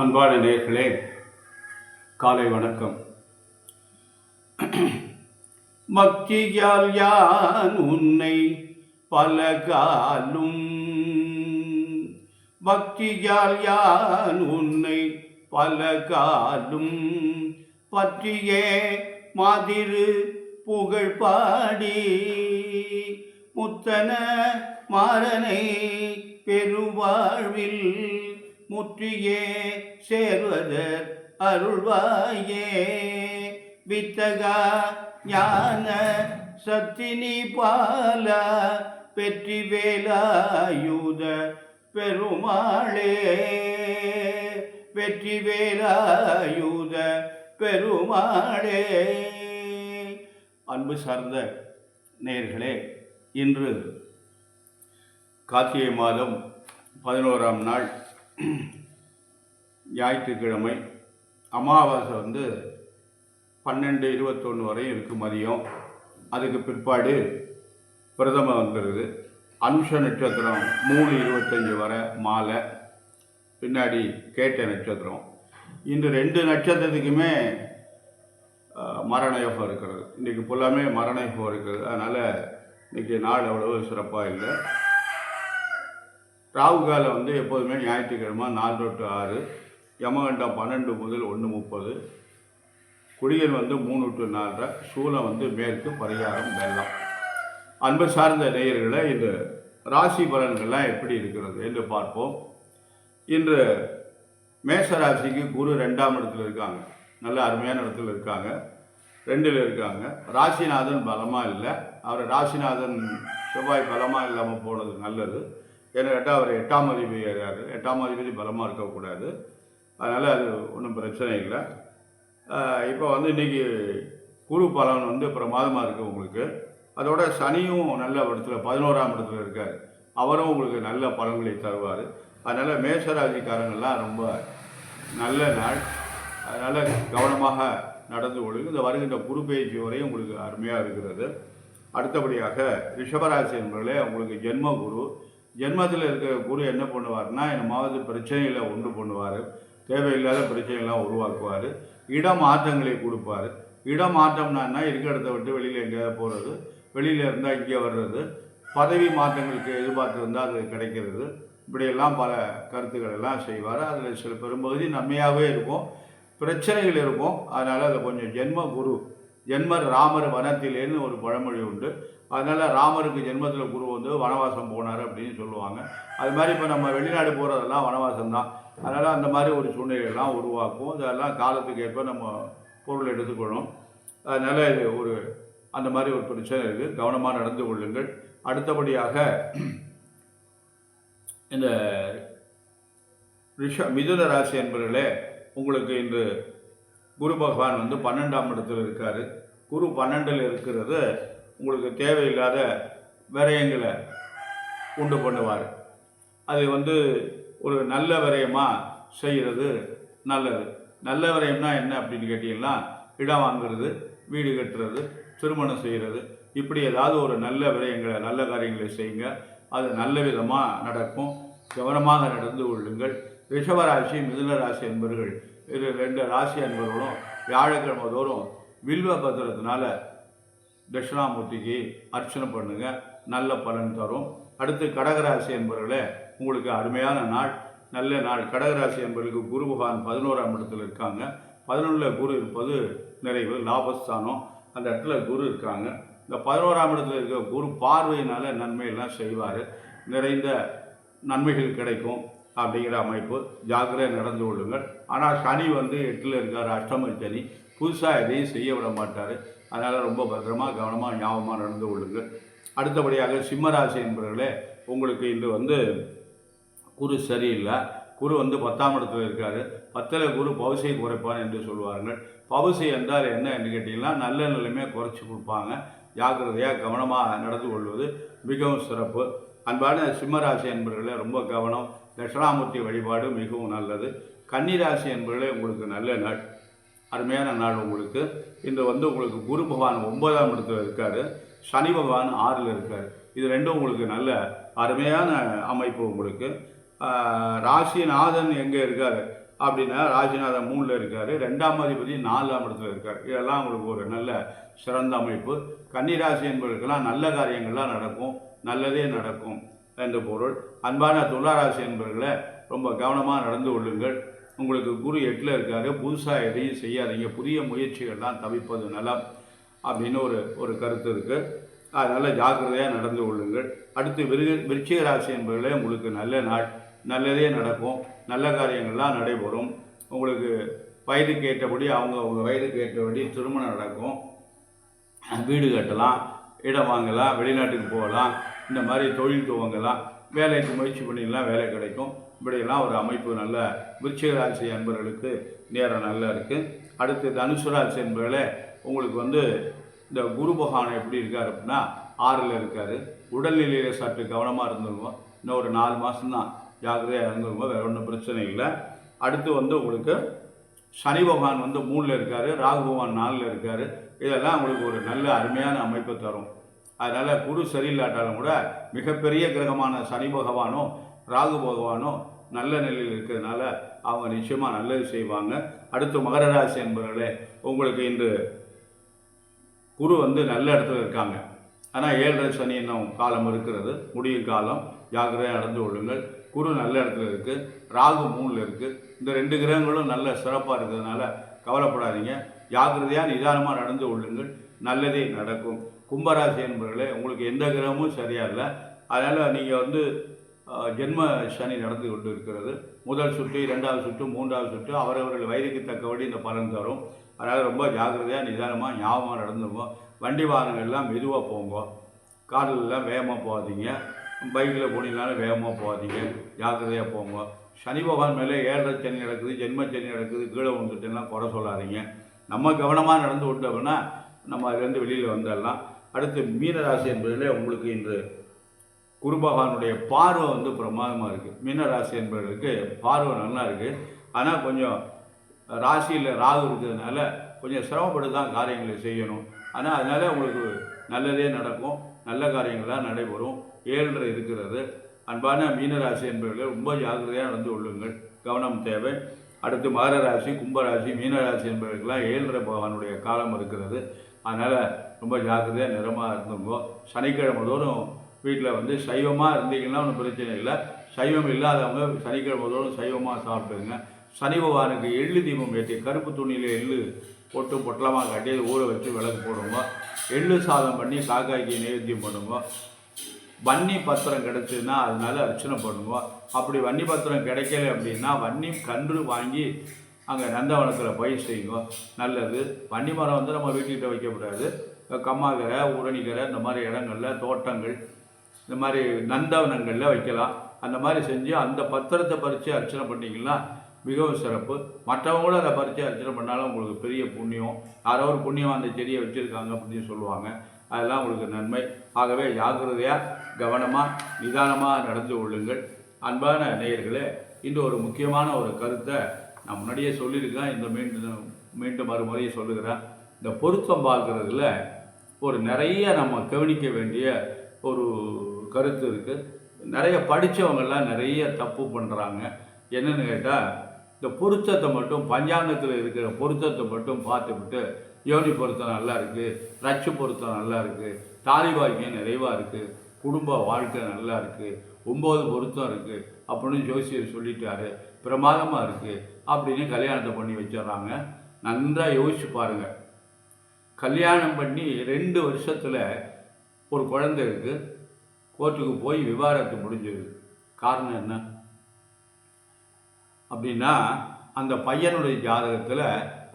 அன்பான நேயர்களே, காலை வணக்கம். பக்தியால் யான் உன்னை பலகாலும், பக்தியால் யான் உன்னை பலகாலும் பற்றியே மாதிரு புகழ் பாடி முத்தன மாறனை பெருவாழ்வில் முற்றியே சேர்வதர் அருள்வாயே. வித்தகா ஞான சத்தினி பால பெற்றி வேலாயுத பெருமாளே, வெற்றி வேலாயுத பெருமாளே. அன்பு சார்ந்த நேயர்களே, இன்று கார்த்திகை மாதம் 11ஆம் நாள் ஞாயிற்றுக்கிழமை. அமாவாசை 12:21 வரை இருக்கு மதியம். அதுக்கு பிற்பாடு பிரதம வந்துடுது. அனுஷ நட்சத்திரம் 3:25 வரை மாலை, பின்னாடி கேட்ட நட்சத்திரம். இந்த 2 நட்சத்திரத்துக்குமே மரண யோகம் இருக்கிறது. இன்றைக்கி ஃபுல்லாமே மரண யோகம் இருக்குது. அதனால் இன்றைக்கி நாள் அவ்வளவு சிறப்பாக இல்லை. ராகு காலம் எப்போதுமே ஞாயிற்றுக்கிழமை 4 to 6, யமகண்டம் 12 முதல் 1:30, குடியல் 3 to 4, சூலம் மேற்கு, பரிகாரம் வெள்ளம். அன்பு சார்ந்த நேயர்களை, இந்த ராசி பலன்கள்லாம் எப்படி இருக்கிறது என்று பார்ப்போம். இன்று மேஷ ராசிக்கு குரு 2ஆம் இடத்துல இருக்காங்க. நல்ல அருமையான இடத்துல இருக்காங்க, 2ல் இருக்காங்க. ராசிநாதன் பலமாக இல்லை. அவர் ராசிநாதன் செவ்வாய் பலமாக இல்லாமல் போனது நல்லது. ஏன்னா கேட்டால் அவர் 8ஆம் அதிபதி ஏறாரு. 8ஆம் அதிபதி பலமாக இருக்கக்கூடாது. அதனால் அது ஒன்றும் பிரச்சனை இல்லை. இப்போ இன்றைக்கி குரு பலன் பிரமாதமாக இருக்குது உங்களுக்கு. அதோட சனியும் நல்ல இடத்துல 11ஆம் இடத்துல இருக்கார். அவரும் உங்களுக்கு நல்ல பலன்களை தருவார். அதனால் மேஷராசிக்காரங்கள்லாம் ரொம்ப நல்ல நாள். அதனால் கவனமாக நடந்து கொள்ளுங்க. இந்த வருகின்ற குரு பயிற்சி வரையும் உங்களுக்கு அருமையாக இருக்கிறது. அடுத்தபடியாக ரிஷபராசி என்பவர்களே, உங்களுக்கு ஜென்ம குரு. ஜென்மத்தில் இருக்கிற குரு என்ன பண்ணுவார்னா, என்னமாவது பிரச்சனைகளை உண்டு பண்ணுவார். தேவையில்லாத பிரச்சனைகள்லாம் உருவாக்குவார். இடமாற்றங்களை கொடுப்பார். இடமாற்றம்னா இருக்கிற இடத்த விட்டு வெளியில் எங்கேயாவது போகிறது, வெளியில் இருந்தால் இங்கே வர்றது, பதவி மாற்றங்களுக்கு எதிர்பார்த்துருந்தால் அது கிடைக்கிறது. இப்படியெல்லாம் பல கருத்துக்கள் எல்லாம் செய்வார். அதில் சில பெரும்பகுதி நன்மையாகவே இருக்கும், பிரச்சனைகள் இருக்கும். அதனால் அதை கொஞ்சம் ஜென்ம குரு, ஜென்மர் ராமர் வனத்திலேன்னு ஒரு பழமொழி உண்டு. அதனால் ராமருக்கு ஜென்மத்தில் குரு வனவாசம் போனார் அப்படின்னு சொல்லுவாங்க. அது மாதிரி இப்போ நம்ம வெளிநாடு போகிறதெல்லாம் வனவாசம் தான். அதனால் அந்த மாதிரி ஒரு சூழ்நிலையெல்லாம் உருவாக்கும். அதெல்லாம் காலத்துக்கு ஏற்ப நம்ம பொருள் எடுத்துக்கணும். அதனால் இது அந்த மாதிரி ஒரு பிரச்சனை இருக்குது. கவனமாக நடந்து கொள்ளுங்கள். அடுத்தபடியாக இந்த மிதுன ராசி என்பவர்களே, உங்களுக்கு இன்று குரு பகவான் 12ஆம் இடத்தில் இருக்கார். குரு 12ல் இருக்கிறது உங்களுக்கு தேவையில்லாத விரயங்களை உண்டு பண்ணுவார். அது ஒரு நல்ல விரயமாக செய்கிறது நல்லது. நல்ல விரயம்னா என்ன அப்படின்னு கேட்டிங்கன்னா, இடம் வாங்குறது, வீடு கட்டுறது, திருமணம் செய்கிறது, இப்படி ஏதாவது ஒரு நல்ல விரயங்களை, நல்ல காரியங்களை செய்யுங்க. அது நல்ல விதமாக நடக்கும். கவனமாக நடந்து கொள்ளுங்கள். ரிஷபராசி மிதுன ராசி என்பவர்கள், இது 2 ராசி என்பவர்களும் வியாழக்கிழமை தோறும் வில்வ பத்திரத்தினால தட்சிணாமூர்த்திக்கு அர்ச்சனை பண்ணுங்கள், நல்ல பலன் தரும். அடுத்து கடகராசி என்பவர்களே, உங்களுக்கு அருமையான நாள், நல்ல நாள். கடகராசி என்பவர்களுக்கு குரு பகவான் 11ஆம் இடத்துல இருக்காங்க. 11ல் குரு இருப்பது நிறைவு, லாபஸ்தானம். அந்த இடத்துல குரு இருக்காங்க. இந்த 11ஆம் இடத்துல இருக்க குரு பார்வையினால் நன்மையெல்லாம் செய்வார். நிறைந்த நன்மைகள் கிடைக்கும் அப்படிங்கிற அமைப்பு. ஜாக்கிரதை நடந்து கொள்ளுங்கள். ஆனால் சனி 8ல் இருக்கார், அஷ்டம சனி. புதுசாக எதையும் செய்ய விட மாட்டார். அதனால் ரொம்ப பத்திரமாக, கவனமாக, ஞாபகமாக நடந்து கொள்ளுங்கள். அடுத்தபடியாக சிம்மராசி என்பவர்களே, உங்களுக்கு இன்று குரு சரியில்லை. குரு 10ஆம் இடத்துல இருக்கார். 10ல் குரு பவுசை குறைப்பான் என்று சொல்வார்கள். பவுசை என்றால் என்ன என்று கேட்டிங்கன்னா, நல்ல நிலைமையை குறைச்சி கொடுப்பாங்க. ஜாக்கிரதையாக கவனமாக நடந்து கொள்வது மிகவும் சிறப்பு. அன்பான சிம்மராசி என்பவர்களே, ரொம்ப கவனம். தட்சிணாமூர்த்தி வழிபாடு மிகவும் நல்லது. கன்னிராசி என்பவர்களே, உங்களுக்கு நல்ல நாள், அருமையான நாள். உங்களுக்கு இன்று உங்களுக்கு குரு பகவான் 9ஆம் இடத்துல இருக்கார். சனி பகவான் 6ல் இருக்கார். இது ரெண்டும் உங்களுக்கு நல்ல அருமையான அமைப்பு. உங்களுக்கு ராசிநாதன் எங்கே இருக்கார்? அப்படின்னா ராசிநாதன் 3ல் இருக்கார், 2ஆம் அதிபதி 4ஆம் இடத்துல இருக்கார். இதெல்லாம் உங்களுக்கு ஒரு நல்ல சிறந்த அமைப்பு. கன்னிராசி என்பவர்களுக்கெல்லாம் நல்ல காரியங்கள்லாம் நடக்கும், நல்லதே நடக்கும் என்று பொருள். அன்பான துளாராசி என்பவர்களை ரொம்ப கவனமாக நடந்து கொள்ளுங்கள். உங்களுக்கு குரு 8ல் இருக்கார், புதுசாக எதையும் செய்யாதீங்க, புதிய முயற்சிகள்லாம் தவிர்ப்பது நலம் அப்படின்னு ஒரு கருத்து இருக்குது. அதனால் ஜாக்கிரதையாக நடந்து கொள்ளுங்கள். அடுத்து விருச்சிக ராசி என்பவர்களே உங்களுக்கு நல்ல நாள், நல்லதே நடக்கும், நல்ல காரியங்கள்லாம் நடைபெறும். உங்களுக்கு வயதுக்கு ஏற்றபடி அவங்க வயதுக்கு ஏற்றபடி திருமணம் நடக்கும், வீடு கட்டலாம், இடம் வாங்கலாம், வெளிநாட்டுக்கு போகலாம், இந்த மாதிரி தொழில் துவங்கலாம், வேலைக்கு முயற்சி பண்ணிடலாம், வேலை கிடைக்கும். இப்படியெல்லாம் ஒரு அமைப்பு நல்ல விருச்சிக ராசி அன்பர்களுக்கு நேரம் நல்லா இருக்குது. அடுத்து தனுசு ராசி என்பவர்களே உங்களுக்கு இந்த குரு பகவான் எப்படி இருக்கார் அப்படின்னா 6ல் இருக்கார். உடல்நிலையில் சற்று கவனமாக இருந்துருவோம். இன்னும் ஒரு 4 மாதம்தான் ஜாக்கிரதையாக இருந்துருவோம், வேறு ஒன்றும் பிரச்சனை இல்லை. அடுத்து உங்களுக்கு சனி பகவான் 3ல் இருக்கார், ராகு பகவான் 4ல் இருக்கார். இதெல்லாம் உங்களுக்கு ஒரு நல்ல அருமையான அமைப்பை தரும். அதனால் குரு சரியில்லாட்டாலும் கூட மிகப்பெரிய கிரகமான சனி பகவானோ ராகு பகவானோ நல்ல நிலையில் இருக்கிறதுனால அவங்க நிச்சயமாக நல்லது செய்வாங்க. அடுத்து மகர ராசி என்பவர்களே உங்களுக்கு இன்று குரு நல்ல இடத்துல இருக்காங்க. ஆனால் 7.5 சனி இன்னும் காலம் இருக்கிறது, முடியும் காலம், ஜாக்கிரதையாக நடந்து கொள்ளுங்கள். குரு நல்ல இடத்துல இருக்குது, ராகு 3ல் இருக்குது. இந்த 2 கிரகங்களும் நல்ல சிறப்பாக இருக்கிறதுனால கவலைப்படாதீங்க, ஜாக்கிரதையாக நிதானமாக நடந்து கொள்ளுங்கள், நல்லதே நடக்கும். கும்பராசி என்பவர்களே உங்களுக்கு எந்த கிரகமும் சரியாக இல்லை. அதனால் நீங்கள் ஜென்ம சனி நடந்து கொண்டு இருக்கிறது. முதல் சுற்று, 2வது சுற்று, 3வது சுற்று அவரவர்கள் வயதுக்கு தக்கபடி இந்த பலன் தரும். அதனால் ரொம்ப ஜாக்கிரதையாக நிதானமாக ஞாபகமாக நடந்துங்க. வண்டி வாகனங்கள்லாம் மெதுவாக போங்க, காரிலெலாம் வேகமாக போகாதீங்க, பைக்கில் போனீங்கனாலும் வேகமாக போகாதீங்க, ஜாக்கிரதையாக போங்க. சனி பகவான் மேலே 7.5 சனி நடக்குது, ஜென்ம சனி நடக்குது, கீழே வந்துட்டுலாம் குறை சொல்லாதீங்க. நம்ம கவனமாக நடந்து விட்டோம்னா நம்ம அதுலேருந்து வெளியில் வந்துடலாம். அடுத்து மீனராசி என்பதில் உங்களுக்கு இன்று குரு பகவானுடைய பார்வை பிரமாதமாக இருக்குது. மீனராசி என்பவர்களுக்கு பார்வை நல்லா இருக்குது. ஆனால் கொஞ்சம் ராசியில் ராகு இருக்கிறதுனால கொஞ்சம் சிரமப்பட்டு தான் காரியங்களை செய்யணும். ஆனால் அதனால் உங்களுக்கு நல்லதே நடக்கும், நல்ல காரியங்களாக நடைபெறும். 7.5 இருக்கிறது. அன்பான மீனராசி என்பவர்கள் ரொம்ப ஜாக்கிரதையாக நடந்து கொள்ளுங்கள், கவனம் தேவை. அடுத்து மகர ராசி, கும்பராசி, மீனராசி என்பவர்களுக்கெல்லாம் 7.5 பகவானுடைய காலம் இருக்கிறது. அதனால் ரொம்ப ஜாக்கிரதையாக நிறமாக இருந்துங்கோ. சனிக்கிழமை தோறும் வீட்டில் சைவமாக இருந்தீங்கன்னா ஒன்றும் பிரச்சனை இல்லை. சைவம் இல்லாதவங்க சனிக்கிழமை தோறும் சைவமாக சாப்பிடுங்க. சனி பகவானுக்கு எள்ளு தீபம் ஏற்றி கருப்பு துணியில் எள்ளு போட்டு பொட்டலமாக கட்டி ஊற வச்சு விளக்கு போடுங்க. எள்ளு சாதம் பண்ணி காக்காய்க்கு நைவேத்தியம் பண்ணுங்க. வன்னி பத்திரம் கிடச்சிதுன்னா அதனால அர்ச்சனை பண்ணுங்க. அப்படி வன்னி பத்திரம் கிடைக்கல அப்படின்னா வன்னி கன்று வாங்கி அங்கே நந்தவனத்தில் பயிர் செய்யுங்க, நல்லது. வன்னி மரம் நம்ம வீட்டுக்கிட்ட வைக்கக்கூடாது. கம்மாக்கரை, ஊரணிக்கரை இந்த மாதிரி இடங்களில், தோட்டங்கள், இந்த மாதிரி நந்தவனங்களில் வைக்கலாம். அந்த மாதிரி செஞ்சு அந்த பத்திரத்தை பறித்து அர்ச்சனை பண்ணிங்கன்னா மிகவும் சிறப்பு. மற்றவங்களும் அதை பறித்து அர்ச்சனை பண்ணாலும் உங்களுக்கு பெரிய புண்ணியம். யாரோ ஒரு புண்ணியம் அந்த செடியை வச்சுருக்காங்க அப்படின்னு சொல்லுவாங்க, அதெல்லாம் உங்களுக்கு நன்மை. ஆகவே ஜாக்கிரதையாக கவனமாக நிதானமாக நடந்து கொள்ளுங்கள். அன்பான நேயர்களே, இன்று ஒரு முக்கியமான ஒரு கருத்தை நான் முன்னாடியே சொல்லியிருக்கேன், இந்த மீண்டும் மறுமுறையை சொல்லுகிறேன். இந்த பொருத்தம் பார்க்குறதுல நிறைய நம்ம கவனிக்க வேண்டிய ஒரு கருத்து இருக்குது. நிறைய படித்தவங்கள்லாம் நிறைய தப்பு பண்ணுறாங்க. என்னென்னு கேட்டால், இந்த பொருத்தத்தை மட்டும் பஞ்சாங்கத்தில் இருக்கிற பொருத்தத்தை மட்டும் பார்த்துவிட்டு யோனி பொருத்தம் நல்லா இருக்குது, ரட்சு பொருத்தம் நல்லா இருக்குது, தாலி பாக்கியம் நிறைவாக இருக்குது, குடும்ப வாழ்க்கை நல்லா இருக்குது, 9 பொருத்தம் இருக்குது அப்படின்னு ஜோசியர் சொல்லிட்டாரு, பிரமாதமாக இருக்குது அப்படின்னு கல்யாணத்தை பண்ணி வச்சிடறாங்க. நன்றாக யோசிச்சு பாருங்கள். கல்யாணம் பண்ணி 2 வருஷத்தில் ஒரு குழந்தை இருக்குது, கோர்ட்டுக்கு போய் விவாகரத்து முடிஞ்சிருக்கு. காரணம் என்ன அப்படின்னா, அந்த பையனுடைய ஜாதகத்தில்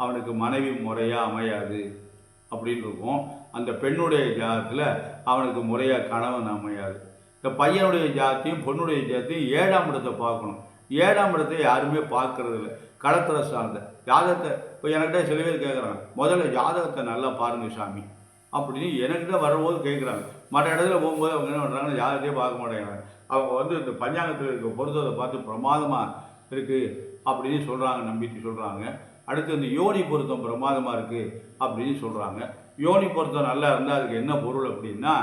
அவனுக்கு மனைவி முறையாக அமையாது அப்படின்னு இருக்கும். அந்த பெண்ணுடைய ஜாதகத்தில் அவனுக்கு முறையாக கணவன் அமையாது. இந்த பையனுடைய ஜாதத்தையும் பொண்ணுடைய ஜாதத்தையும் 7ஆம் இடத்தை பார்க்கணும். 7ஆம் இடத்தை யாருமே பார்க்கறது இல்லை. களத்திர சார்ந்த ஜாதகத்தை இப்போ என்கிட்ட சில பேர் கேட்குறாங்க, முதல்ல ஜாதகத்தை நல்லா பாருங்கள் சாமி அப்படின்னு என்கிட்ட வரும்போது கேட்குறாங்க. மற்ற இடத்துல போகும்போது அவங்க என்ன பண்ணுறாங்கன்னா ஜாதகத்தையே பார்க்க மாட்டேங்கிறாங்க. அவங்க இந்த பஞ்சாங்கத்தில் இருக்க பொருத்தத்தை பார்த்து பிரமாதமாக இருக்குது அப்படின்னு சொல்கிறாங்க, நம்பிட்டு சொல்கிறாங்க. அடுத்து இந்த யோனி பொருத்தம் பிரமாதமாக இருக்குது அப்படின்னு சொல்கிறாங்க. யோனி பொருத்தம் நல்லா இருந்தால் அதுக்கு என்ன பொருள் அப்படின்னா,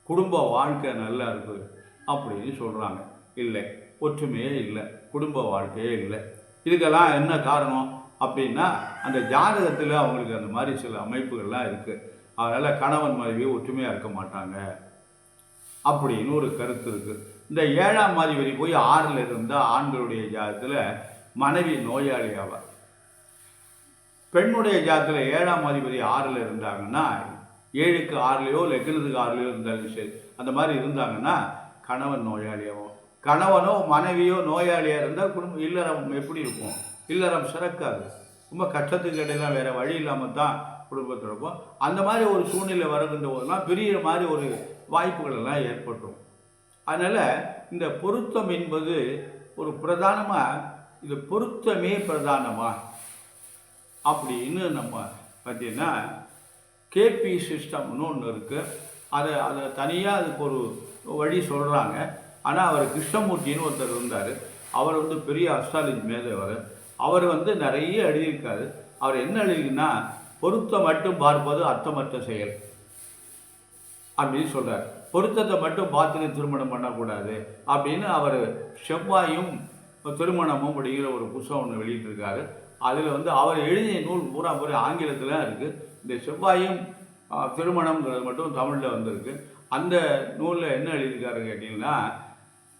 குடும்ப வாழ்க்கை நல்லா இருக்குது அப்படின்னு சொல்கிறாங்க. இல்லை, ஒற்றுமையே இல்லை, குடும்ப வாழ்க்கையே இல்லை. இதுக்கெல்லாம் என்ன காரணம் அப்படின்னா அந்த ஜாதகத்தில் அவங்களுக்கு அந்த மாதிரி சில அமைப்புகள்லாம் இருக்குது. அதனால் கணவன் மனைவி ஒற்றுமையாக இருக்க மாட்டாங்க அப்படின்னு ஒரு கருத்து இருக்குது. இந்த 7ஆம் அதிபதி போய் 6ல் இருந்தால் ஆண்களுடைய ஜாதகத்தில் மனைவி நோயாளி ஆவார். பெண்ணுடைய ஜாதகத்தில் 7ஆம் அதிபதி 6ல் இருந்தாங்கன்னா 7க்கு 6லையோ லக்னத்துக்கு 6லையோ இருந்தாலும் சரி, அந்த மாதிரி இருந்தாங்கன்னா கணவன் நோயாளியாகும். கணவனோ மனைவியோ நோயாளியாக இருந்தால் குடும்பம் இல்லறம் எப்படி இருக்கும்? இல்லறம் சிறக்காது. ரொம்ப கஷ்டத்துக்கு இடையில வேறு வழி இல்லாமல் தான் குடும்பத்தில் இருக்கும். அந்த மாதிரி ஒரு சூழ்நிலை வருகின்ற போதெல்லாம் பிரிகிற மாதிரி ஒரு வாய்ப்புகள் எல்லாம் ஏற்பட்டுரும். அதனால் இந்த பொருத்தம் என்பது ஒரு பிரதானமாக, இது பொருத்தமே பிரதானமா அப்படின்னு நம்ம பார்த்தீங்கன்னா கேபி சிஸ்டம்னு ஒன்று இருக்குது. அதை தனியாக அதுக்கு ஒரு வழி சொல்கிறாங்க. ஆனால் அவர் கிருஷ்ணமூர்த்தின்னு ஒருத்தர் இருந்தார். அவர் பெரிய அஸ்ட்ராலஜி மேதவர். அவர் நிறைய எழுதியிருக்காரு. அவர் என்ன எழுதினா பொருத்தம் மட்டும் பார்ப்பது அர்த்தமற்ற செயல் அப்படின்னு சொல்கிறார். பொருத்தத்தை மட்டும் பார்த்துட்டு திருமணம் பண்ணக்கூடாது அப்படின்னு அவர் செவ்வாயும் திருமணமும் அப்படிங்கிற ஒரு புத்தகம் ஒன்று வெளியிட்டிருக்காரு. அதில் அவர் எழுதிய நூல் பூரா ஆங்கிலத்தில் இருக்குது. இந்த செவ்வாயும் திருமணம்ங்கிறது மட்டும் தமிழில் வந்திருக்கு. அந்த நூலில் என்ன எழுதியிருக்காரு கேட்டிங்கன்னா,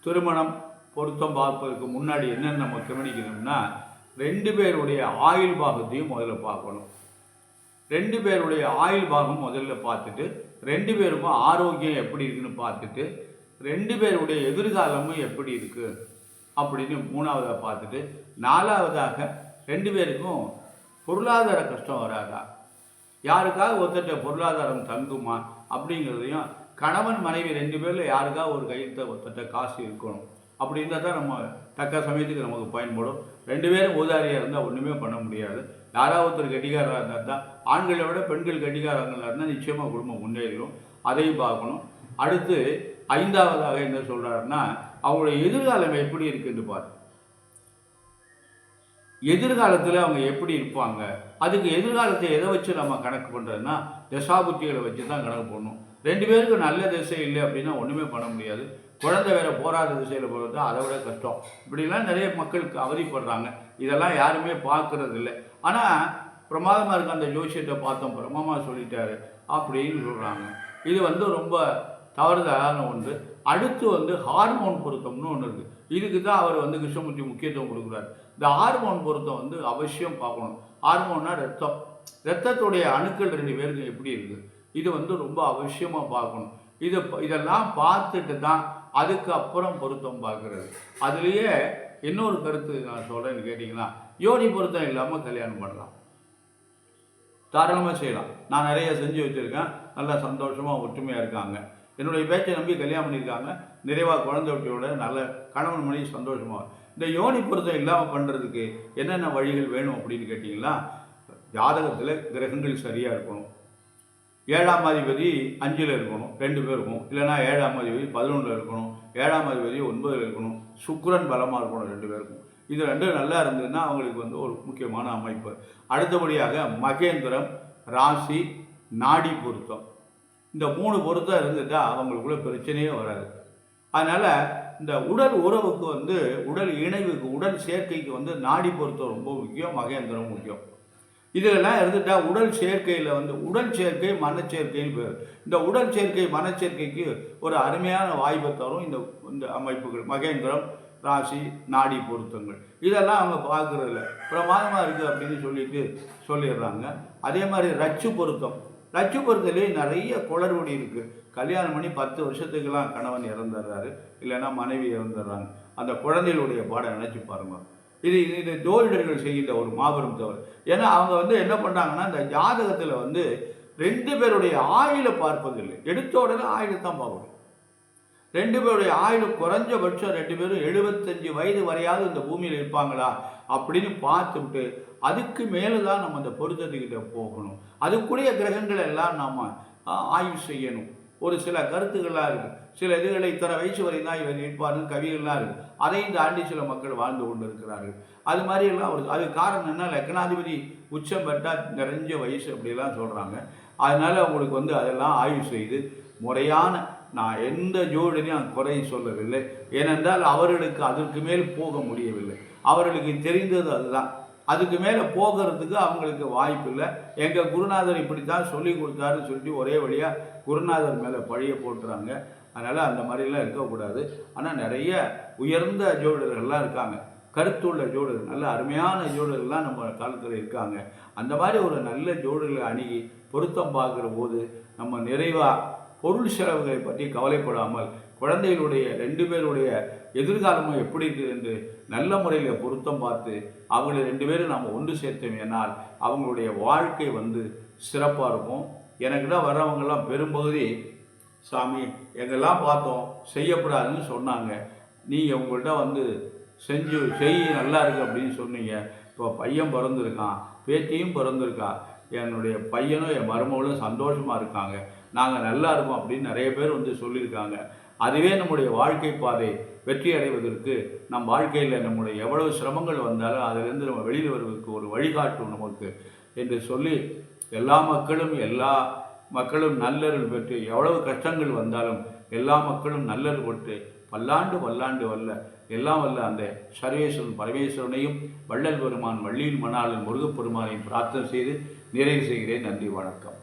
திருமணம் பொருத்தம் பார்ப்பதற்கு முன்னாடி என்னென்னு நம்ம கவனிக்கணும்னா 2 பேருடைய ஆயுள் பாகத்தையும் முதல்ல பார்க்கணும். 2 பேருடைய ஆயுள் பாகம் முதல்ல பார்த்துட்டு 2 பேருக்கும் ஆரோக்கியம் எப்படி இருக்குன்னு பார்த்துட்டு 2 பேருடைய எதிர்காலமும் எப்படி இருக்குது அப்படின்னு 3ஆவதாக பார்த்துட்டு 4ஆவதாக 2 பேருக்கும் பொருளாதார கஷ்டம் வராதா, யாருக்காக ஒருத்தட்ட பொருளாதாரம் தங்குமா அப்படிங்கிறதையும், கணவன் மனைவி 2 பேரில் யாருக்காக ஒரு கையெழுத்த ஒருத்தட்ட காசு இருக்கணும் அப்படின்னா தான் நம்ம தக்க சமயத்துக்கு நமக்கு பயன்படும். 2 பேரும் ஊதாரியாக இருந்தால் ஒன்றுமே பண்ண முடியாது. யாராவது ஒருத்தர் கட்டிக்காரராக இருந்தால் தான், ஆண்களை விட பெண்கள் கட்டிக்காரங்களாக இருந்தால் நிச்சயமாக குடும்பம் முன்னேறிடும். அதையும் பார்க்கணும். அடுத்து 5ஆவதாக என்ன சொல்கிறாருன்னா, அவங்களுடைய எதிர்காலம் எப்படி இருக்குன்னு பாரு. எதிர்காலத்தில் அவங்க எப்படி இருப்பாங்க, அதுக்கு எதிர்காலத்தை எதை வச்சு நம்ம கணக்கு பண்ணுறதுன்னா தசாபுத்திகளை வச்சு தான் கணக்கு பண்ணணும். 2 பேருக்கு நல்ல திசை இல்லை அப்படின்னா ஒன்றுமே பண்ண முடியாது. குழந்தை வேறு போராத திசையில் போகிறது அதை விட கஷ்டம். இப்படிலாம் நிறைய மக்களுக்கு அவதிப்படுறாங்க. இதெல்லாம் யாருமே பார்க்கறது இல்லை. ஆனால் பிரமாதமாக இருக்க அந்த ஜோசியத்தை பார்த்தோம், பிரமாதமாக சொல்லிட்டாரு அப்படின்னு சொல்கிறாங்க. இது ரொம்ப தவறுதலான ஒன்று. அடுத்து ஹார்மோன் பொருத்தம்னு ஒன்று இருக்குது. இதுக்கு தான் அவர் கிருஷ்ணமூர்த்தி முக்கியத்துவம் கொடுக்குறாரு. இந்த ஹார்மோன் பொருத்தம் அவசியம் பார்க்கணும். ஹார்மோன்னா ரத்தம், ரத்தத்துடைய அணுக்கள் 2 பேருக்கு எப்படி இருக்குது, இது ரொம்ப அவசியமாக பார்க்கணும். இதெல்லாம் பார்த்துட்டு தான் அதுக்கப்புறம் பொருத்தம் பார்க்குறது. அதுலேயே இன்னொரு கருத்து நான் சொல்கிறேன்னு கேட்டிங்கன்னா, யோனி பொருத்தம் இல்லாமல் கல்யாணம் பண்ணலாம், தாராளமாக செய்யலாம். நான் நிறைய செஞ்சு வச்சுருக்கேன். நல்லா சந்தோஷமாக ஒற்றுமையாக இருக்காங்க. என்னுடைய பேச்சை நம்பி கல்யாணம் பண்ணியிருக்காங்க. நிறைவாக குழந்தை ஒட்டியோட நல்ல கணவன் மனைவி சந்தோஷமாக. இந்த யோனி பொருத்தம் இல்லாமல் பண்ணுறதுக்கு என்னென்ன வழிகள் வேணும் அப்படின்னு கேட்டிங்கன்னா, ஜாதகத்தில் கிரகங்கள் சரியாக இருக்கணும். 7ஆம் அதிபதி 5ல் இருக்கணும் 2 பேருக்கும். இல்லைனா 7ஆம் அதிபதி 11ல் இருக்கணும், 7ஆம் அதிபதி 9ல் இருக்கணும். சுக்கிரன் பலமாக இருக்கணும் 2 பேருக்கும். இது 2 நல்லா இருந்ததுன்னா அவங்களுக்கு ஒரு முக்கியமான அமைப்பு. அடுத்தபடியாக மகேந்திரம், ராசி, நாடி பொருத்தம், இந்த 3 பொருத்தம் இருந்துட்டால் அவங்களுக்குள்ள பிரச்சனையே வராது. அதனால் இந்த உடல் உறவுக்கு உடல் இணைவுக்கு, உடல் சேர்க்கைக்கு நாடி பொருத்தம் ரொம்ப முக்கியம், மகேந்திரம் முக்கியம். இதெல்லாம் இருந்துட்டால் உடல் சேர்க்கையில் உடல் சேர்க்கை மனச்சேர்க்கைன்னு பேர். இந்த உடல் சேர்க்கை மனச்சேர்க்கைக்கு ஒரு அருமையான வாய்ப்பை தரும் இந்த அமைப்புகள். மகேந்திரம், ராசி, நாடி பொருத்தங்கள் இதெல்லாம் அவங்க பார்க்குறதில்ல. பிரமாதமாக இருக்குது அப்படின்னு சொல்லிடுறாங்க. அதே மாதிரி ரச்சு பொருத்தம், ரச்சு பொருத்தலே நிறைய குளறுபடி இருக்குது. கல்யாணம் பண்ணி 10 வருஷத்துக்கெல்லாம் கணவன் இறந்துடுறாரு, இல்லைன்னா மனைவி இறந்துடுறாங்க. அந்த குழந்தைகளுடைய பாடம் நினச்சி பாருங்க. இது ஜோதிடர்கள் செய்கின்ற ஒரு மாபெரும் தவறு. ஏன்னா அவங்க என்ன பண்ணுறாங்கன்னா, இந்த ஜாதகத்தில் 2 பேருடைய ஆயுளை பார்ப்பதில்லை. எடுத்த உடனே ஆயுளை தான் பார்க்கணும். 2 பேருடைய ஆயுள் குறைஞ்சபட்சம் 2 பேரும் 75 வயது வரையாவது இந்த பூமியில் இருப்பாங்களா அப்படின்னு பார்த்துவிட்டு அதுக்கு மேலே தான் நம்ம அந்த பொருத்தத்துக்கிட்ட போகணும். அதுக்குரிய கிரகங்கள் எல்லாம் நாம் ஆய்வு செய்யணும். ஒரு சில கருத்துக்கள்லாம் இருக்குது. சில இதுகளை இத்தனை வயசு வரை தான் இவர் இருப்பாருன்னு கவிகள்லாம் இருக்குது. அதையும் தாண்டி சில மக்கள் வாழ்ந்து கொண்டு இருக்கிறார்கள். அது மாதிரியெல்லாம் அதுக்கு காரணம் என்ன, லக்னாதிபதி உச்சம் பெற்றால் நிறைஞ்ச வயசு அப்படிலாம் சொல்கிறாங்க. அதனால் அவங்களுக்கு அதெல்லாம் ஆய்வு செய்து முறையான, நான் எந்த ஜோடியும் குறை சொல்லவில்லை. ஏனென்றால் அவர்களுக்கு அதற்கு மேல் போக முடியவில்லை. அவர்களுக்கு தெரிந்தது அதுதான். அதுக்கு மேலே போகிறதுக்கு அவங்களுக்கு வாய்ப்பு இல்லை. எங்கள் குருநாதர் இப்படி தான் சொல்லி கொடுத்தாருன்னு சொல்லிட்டு ஒரே வழியாக குருநாதர் மேலே பழிய போட்டுறாங்க. அதனால் அந்த மாதிரிலாம் இருக்கக்கூடாது. ஆனால் நிறைய உயர்ந்த ஜோதிடர்கள்லாம் இருக்காங்க, கருத்துள்ள ஜோதிடர்கள், நல்ல அருமையான ஜோதிடர்கள்லாம் நம்ம காலத்தில் இருக்காங்க. அந்த மாதிரி ஒரு நல்ல ஜோதிடர்களை அணுகி பொருத்தம் பார்க்குற போது நம்ம நிறைவாக பொருள் செலவுகளை பற்றி கவலைப்படாமல் குழந்தைகளுடைய 2 பேருடைய எதிர்காலமும் எப்படி இருக்குது என்று நல்ல முறையில் பொருத்தம் பார்த்து அவங்களை 2 பேரும் நம்ம ஒன்று சேர்த்தோமேனால் அவங்களுடைய வாழ்க்கை சிறப்பாக இருக்கும். எனக்கு தான் வர்றவங்கெல்லாம் பெரும்பகுதி, சாமி எங்கெல்லாம் பார்த்தோம் செய்யக்கூடாதுன்னு சொன்னாங்க, நீங்கள் உங்கள்கிட்ட செய் நல்லா இருக்கு அப்படின்னு சொன்னீங்க. இப்போ பையன் பிறந்திருக்கான், பேத்தியும் பிறந்திருக்கா, என்னுடைய பையனும் என் மருமகளும் சந்தோஷமாக இருக்காங்க, நாங்கள் நல்லா இருக்கோம் அப்படின்னு நிறைய பேர் சொல்லியிருக்காங்க. அதுவே நம்முடைய வாழ்க்கை பாதை வெற்றி அடைவதற்கு நம் வாழ்க்கையில் நம்முடைய எவ்வளவு சிரமங்கள் வந்தாலும் அதிலிருந்து நம்ம வெளியில் வருவதற்கு ஒரு வழிகாட்டும் நமக்கு என்று சொல்லி, எல்லா மக்களும் நல்லருள் பெற்று எவ்வளவு கஷ்டங்கள் வந்தாலும் எல்லா மக்களும் நல்லருள் பெற்று பல்லாண்டு வல்ல எல்லாம் வல்ல அந்த சர்வேஸ்வரன் பரமேஸ்வரனையும் வள்ளல் பெருமான் வள்ளியில் மணாளன் முருகப்பெருமானையும் பிரார்த்தனை செய்து நிறைவு செய்கிறேன். நன்றி, வணக்கம்.